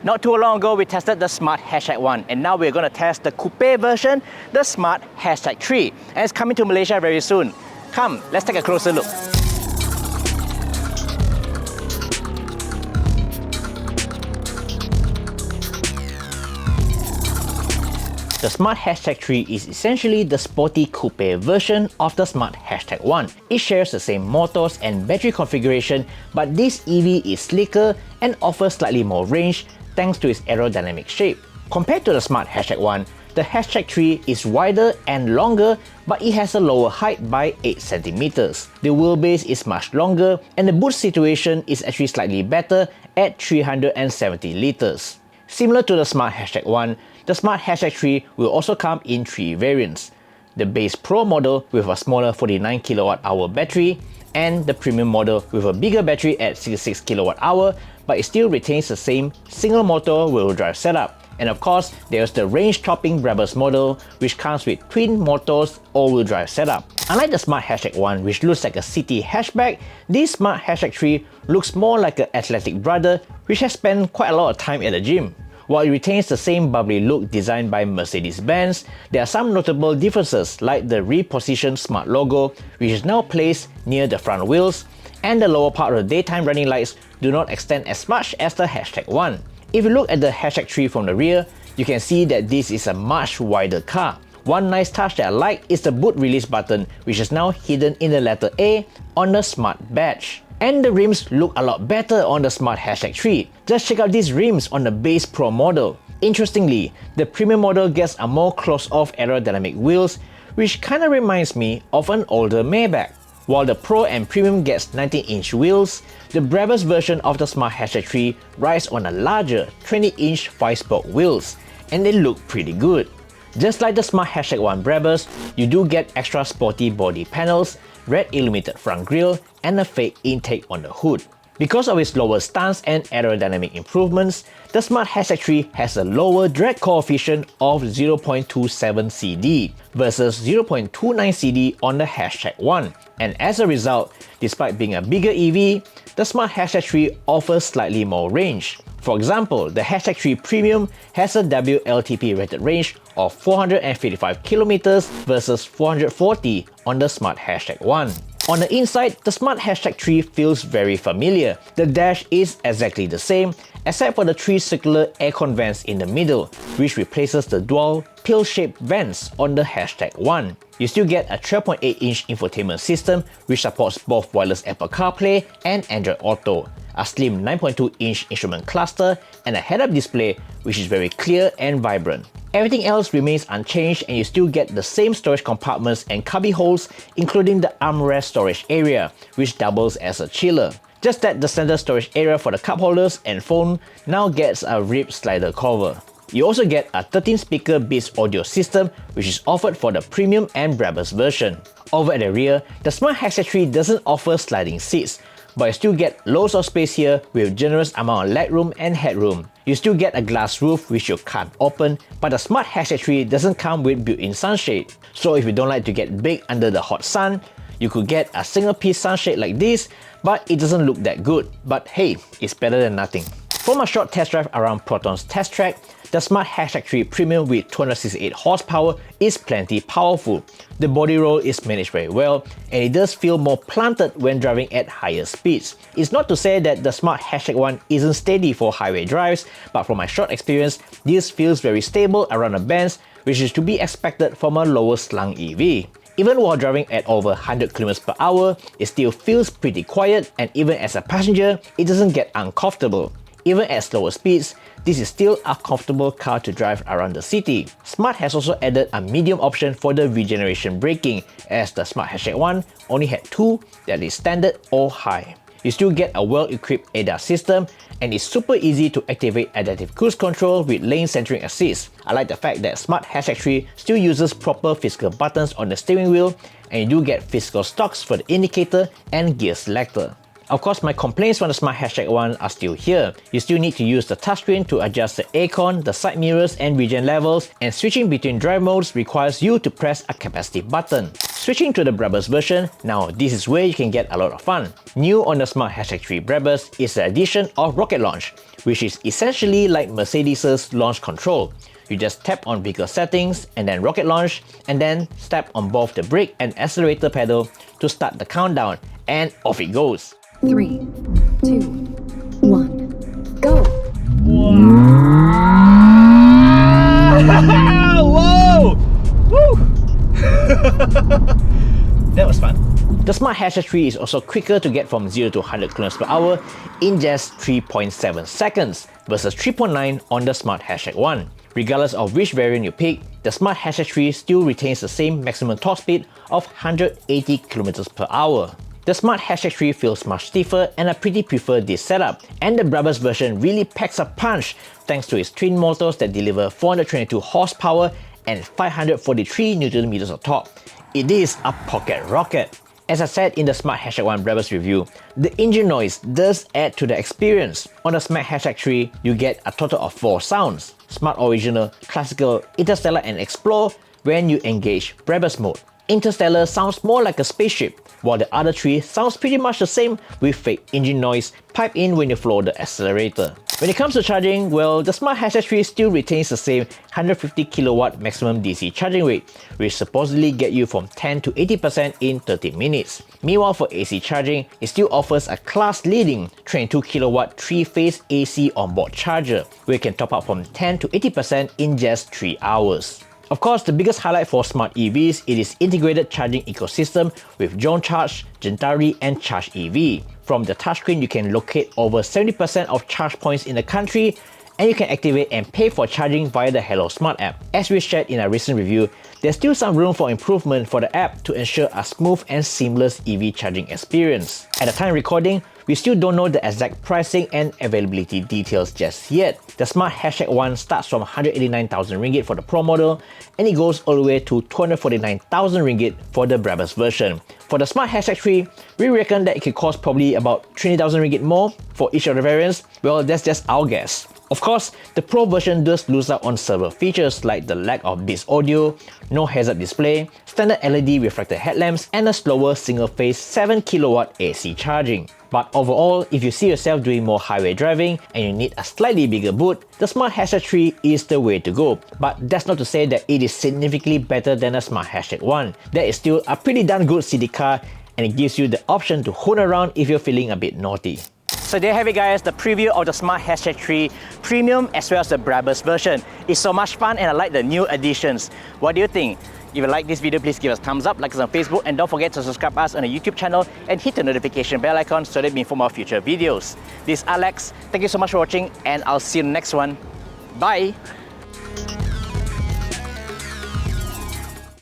Not too long ago, we tested the Smart #1, and now we're going to test the coupe version, the Smart #3, and it's coming to Malaysia very soon. Come, let's take a closer look. The Smart #3 is essentially the sporty coupe version of the Smart #1. It shares the same motors and battery configuration, but this EV is slicker and offers slightly more range thanks to its aerodynamic shape. Compared to the Smart #1, the #3 is wider and longer, but it has a lower height by 8 cm. The wheelbase is much longer, and the boot situation is actually slightly better at 370 liters. Similar to the Smart #1, the Smart #3 will also come in 3 variants. The base Pro model with a smaller 49 kWh battery, and the premium model with a bigger battery at 66 kWh, but it still retains the same single motor wheel drive setup. And of course, there's the range-topping Brabus model, which comes with twin motors all-wheel drive setup. Unlike the Smart #1, which looks like a city hatchback, this Smart #3 looks more like an athletic brother, which has spent quite a lot of time at the gym. While it retains the same bubbly look designed by Mercedes-Benz, there are some notable differences like the repositioned Smart logo, which is now placed near the front wheels, and the lower part of the daytime running lights do not extend as much as the #1. If you look at the #3 from the rear, you can see that this is a much wider car. One nice touch that I like is the boot release button, which is now hidden in the letter A on the Smart badge. And the rims look a lot better on the Smart #3. Just check out these rims on the base Pro model. Interestingly, the premium model gets a more closed-off aerodynamic wheels, which kinda reminds me of an older Maybach. While the Pro and Premium gets 19-inch wheels, the Brabus version of the Smart #3 rides on a larger 20-inch 5-spoke wheels, and they look pretty good. Just like the Smart #1 Brabus, you do get extra sporty body panels, red illuminated front grille, and a fake intake on the hood. Because of its lower stance and aerodynamic improvements, the Smart #3 has a lower drag coefficient of 0.27 CD versus 0.29 CD on the #1. And as a result, despite being a bigger EV, the Smart #3 offers slightly more range. For example, the #3 Premium has a WLTP rated range of 455 km versus 440 on the Smart #1. On the inside, the Smart #3 feels very familiar. The dash is exactly the same, except for the 3 circular aircon vents in the middle, which replaces the dual pill-shaped vents on the #1. You still get a 12.8-inch infotainment system, which supports both wireless Apple CarPlay and Android Auto, a slim 9.2-inch instrument cluster, and a head-up display, which is very clear and vibrant. Everything else remains unchanged, and you still get the same storage compartments and cubby holes, including the armrest storage area, which doubles as a chiller. Just that the center storage area for the cup holders and phone now gets a ribbed slider cover. You also get a 13-speaker Beats audio system, which is offered for the Premium and Brabus version. Over at the rear, the Smart #3 doesn't offer sliding seats, but you still get loads of space here with generous amount of legroom and headroom. You still get a glass roof which you can't open, but the Smart #3 doesn't come with built-in sunshade. So if you don't like to get big under the hot sun, you could get a single-piece sunshade like this, but it doesn't look that good. But hey, it's better than nothing. From a short test drive around Proton's test track, the Smart #3 Premium with 268 horsepower is plenty powerful. The body roll is managed very well, and it does feel more planted when driving at higher speeds. It's not to say that the Smart #1 isn't steady for highway drives, but from my short experience, this feels very stable around the bends, which is to be expected from a lower slung EV. Even while driving at over 100 km per hour, it still feels pretty quiet, and even as a passenger, it doesn't get uncomfortable. Even at slower speeds, this is still a comfortable car to drive around the city. Smart has also added a medium option for the regeneration braking, as the Smart #1 only had 2, that is standard or high. You still get a well-equipped ADAS system, and it's super easy to activate adaptive cruise control with lane centering assist. I like the fact that Smart #3 still uses proper physical buttons on the steering wheel, and you do get physical stocks for the indicator and gear selector. Of course, my complaints from the Smart #1 are still here. You still need to use the touchscreen to adjust the aircon, the side mirrors and regen levels, and switching between drive modes requires you to press a capacitive button. Switching to the Brabus version, now this is where you can get a lot of fun. New on the Smart #3 Brabus is the addition of rocket launch, which is essentially like Mercedes' launch control. You just tap on vehicle settings and then rocket launch, and then step on both the brake and accelerator pedal to start the countdown, and off it goes. 3, 2, 1, go! Whoa! Woo! That was fun. The Smart #3 is also quicker to get from 0 to 100 km/h in just 3.7 seconds versus 3.9 on the Smart #1. Regardless of which variant you pick, the Smart #3 still retains the same maximum top speed of 180 km/h. The Smart #3 feels much stiffer, and I pretty prefer this setup, and the Brabus version really packs a punch thanks to its twin motors that deliver 422 horsepower and 543 Nm of torque. It is a pocket rocket. As I said in the Smart #1 Brabus review, the engine noise does add to the experience. On the Smart #3, you get a total of 4 sounds: Smart Original, Classical, Interstellar and Explore when you engage Brabus mode. Interstellar sounds more like a spaceship, while the other 3 sounds pretty much the same with fake engine noise piped in when you floor the accelerator. When it comes to charging, well, the Smart #3 still retains the same 150 kW maximum DC charging rate, which supposedly get you from 10 to 80% in 30 minutes. Meanwhile, for AC charging, it still offers a class-leading 22 kW 3-phase AC onboard charger, where you can top up from 10 to 80% in just 3 hours. Of course, the biggest highlight for smart EVs is its integrated charging ecosystem with Zone Charge, Gentari and Charge EV. From the touchscreen, you can locate over 70% of charge points in the country, and you can activate and pay for charging via the Hello Smart app. As we shared in our recent review, there's still some room for improvement for the app to ensure a smooth and seamless EV charging experience. At the time of recording, we still don't know the exact pricing and availability details just yet. The Smart #1 starts from 189,000 ringgit for the Pro model, and it goes all the way to 249,000 ringgit for the Brabus version. For the Smart #3, we reckon that it could cost probably about 20,000 ringgit more for each of the variants. Well, that's just our guess. Of course, the Pro version does lose out on several features like the lack of Beats audio, no heads-up display, standard LED reflector headlamps, and a slower single-phase 7 kW AC charging. But overall, if you see yourself doing more highway driving and you need a slightly bigger boot, the Smart #3 is the way to go. But that's not to say that it is significantly better than the Smart #1. That is still a pretty darn good city car, and it gives you the option to hoon around if you're feeling a bit naughty. So there you have it guys, the preview of the Smart #3 Premium as well as the Brabus version. It's so much fun and I like the new additions. What do you think? If you like this video, please give us a thumbs up, like us on Facebook, and don't forget to subscribe us on the YouTube channel and hit the notification bell icon so that you be informed of future videos. This is Alex, thank you so much for watching, and I'll see you in the next one. Bye!